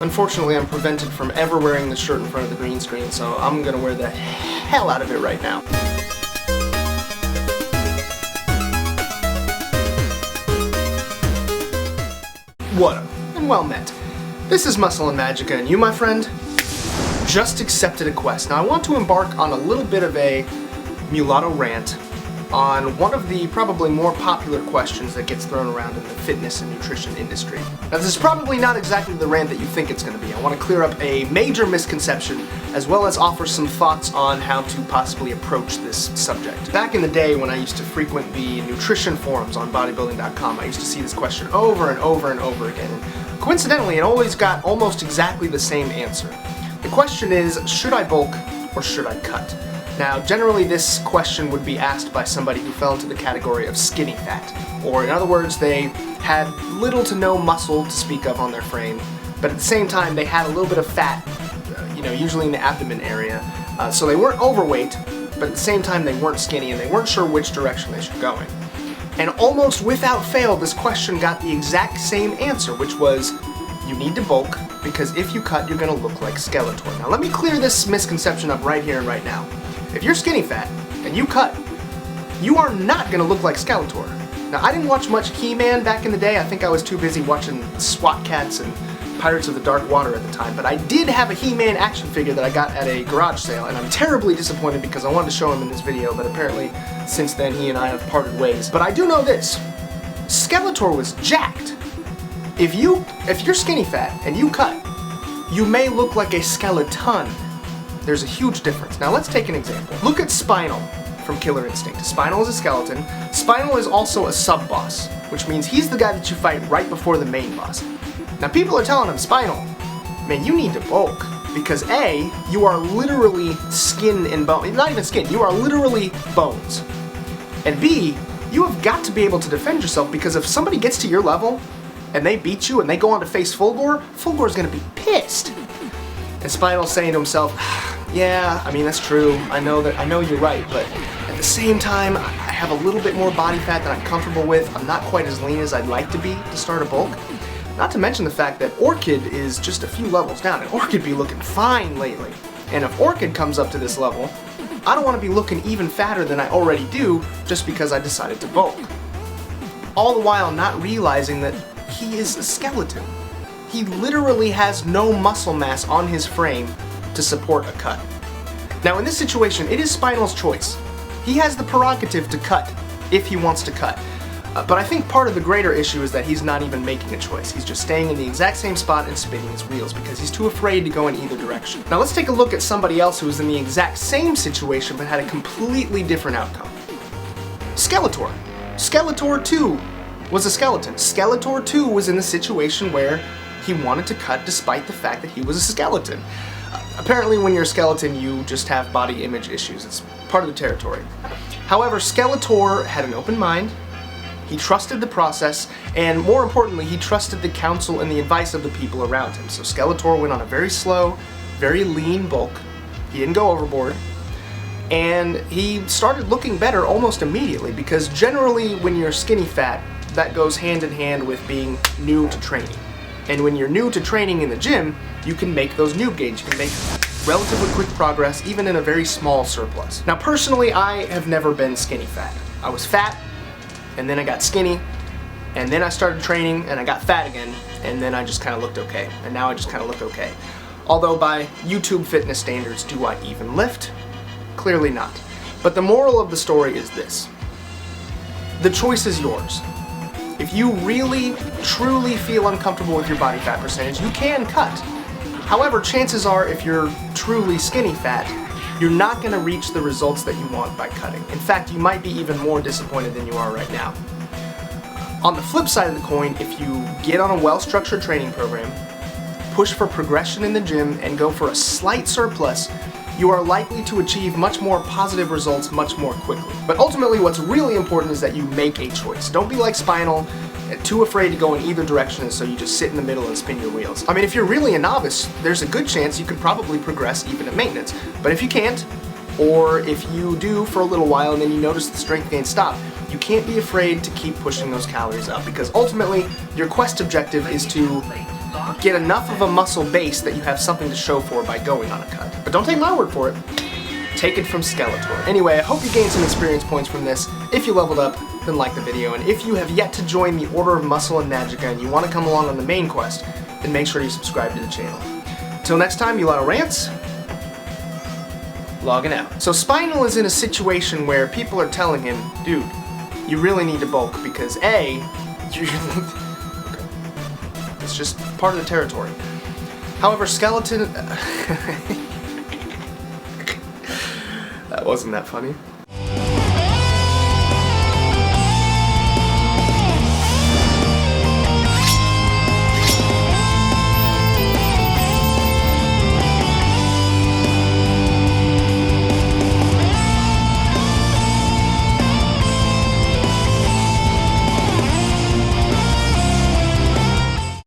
Unfortunately, I'm prevented from ever wearing this shirt in front of the green screen, so I'm gonna wear the hell out of it right now. What up, and well met. This is Muscle and Magicka, and you, my friend, just accepted a quest. Now, I want to embark on a little bit of a mulatto rant on one of the probably more popular questions that gets thrown around in the fitness and nutrition industry. Now, this is probably not exactly the rant that you think it's going to be. I want to clear up a major misconception, as well as offer some thoughts on how to possibly approach this subject. Back in the day when I used to frequent the nutrition forums on bodybuilding.com, I used to see this question over and over and over again. And coincidentally, it always got almost exactly the same answer. The question is, should I bulk or should I cut? Now, generally this question would be asked by somebody who fell into the category of skinny fat, or in other words, they had little to no muscle to speak of on their frame, but at the same time they had a little bit of fat, usually in the abdomen area, so they weren't overweight, but at the same time they weren't skinny and they weren't sure which direction they should go in. And almost without fail, this question got the exact same answer, which was, you need to bulk, because if you cut, you're going to look like Skeletor. Now let me clear this misconception up right here and right now. If you're skinny fat and you cut, you are not going to look like Skeletor. Now, I didn't watch much He-Man back in the day. I think I was too busy watching SWAT Cats and Pirates of the Dark Water at the time, but I did have a He-Man action figure that I got at a garage sale, and I'm terribly disappointed because I wanted to show him in this video, but apparently since then he and I have parted ways. But I do know this, Skeletor was jacked. If you're skinny fat and you cut, you may look like a skeleton. There's a huge difference. Now let's take an example. Look at Spinal from Killer Instinct. Spinal is a skeleton. Spinal is also a sub-boss, which means he's the guy that you fight right before the main boss. Now people are telling him, Spinal, man, you need to bulk, because A, you are literally skin and bone, not even skin, you are literally bones. And B, you have got to be able to defend yourself, because if somebody gets to your level and they beat you and they go on to face Fulgor's gonna be pissed. And Spinal's saying to himself, yeah, I mean, that's true. I know you're right, but at the same time, I have a little bit more body fat than I'm comfortable with. I'm not quite as lean as I'd like to be to start a bulk. Not to mention the fact that Orchid is just a few levels down, and Orchid be looking fine lately. And if Orchid comes up to this level, I don't want to be looking even fatter than I already do just because I decided to bulk. All the while not realizing that he is a skeleton. He literally has no muscle mass on his frame to support a cut. Now in this situation, it is Spinal's choice. He has the prerogative to cut if he wants to cut. But I think part of the greater issue is that he's not even making a choice. He's just staying in the exact same spot and spinning his wheels because he's too afraid to go in either direction. Now let's take a look at somebody else who was in the exact same situation but had a completely different outcome. Skeletor. Skeletor 2 was a skeleton. Skeletor 2 was in the situation where he wanted to cut despite the fact that he was a skeleton. Apparently when you're a skeleton, you just have body image issues. It's part of the territory. However, Skeletor had an open mind, he trusted the process, and more importantly, he trusted the counsel and the advice of the people around him. So Skeletor went on a very slow, very lean bulk. He didn't go overboard. And he started looking better almost immediately, because generally when you're skinny fat, that goes hand in hand with being new to training. And when you're new to training in the gym, you can make those noob gains. You can make relatively quick progress, even in a very small surplus. Now personally, I have never been skinny fat. I was fat, and then I got skinny, and then I started training, and I got fat again, and then I just kind of looked okay. And now I just kind of look okay. Although by YouTube fitness standards, do I even lift? Clearly not. But the moral of the story is this. The choice is yours. If you really, truly feel uncomfortable with your body fat percentage, you can cut. However, chances are if you're truly skinny fat, you're not going to reach the results that you want by cutting. In fact, you might be even more disappointed than you are right now. On the flip side of the coin, if you get on a well-structured training program, push for progression in the gym, and go for a slight surplus, you are likely to achieve much more positive results much more quickly. But ultimately, what's really important is that you make a choice. Don't be like Spinal, too afraid to go in either direction, and so you just sit in the middle and spin your wheels. I mean, if you're really a novice, there's a good chance you could probably progress even at maintenance. But if you can't, or if you do for a little while and then you notice the strength gains stop, you can't be afraid to keep pushing those calories up, because ultimately, your quest objective is to get enough of a muscle base that you have something to show for by going on a cut. But don't take my word for it. Take it from Skeletor. Anyway, I hope you gained some experience points from this. If you leveled up, then like the video. And if you have yet to join the Order of Muscle and Magicka and you want to come along on the main quest, then make sure you subscribe to the channel. Till next time, Mulatto Rants, logging out. So Spinal is in a situation where people are telling him, dude, you really need to bulk because A, it's just part of the territory. However, Skeleton... That wasn't that funny.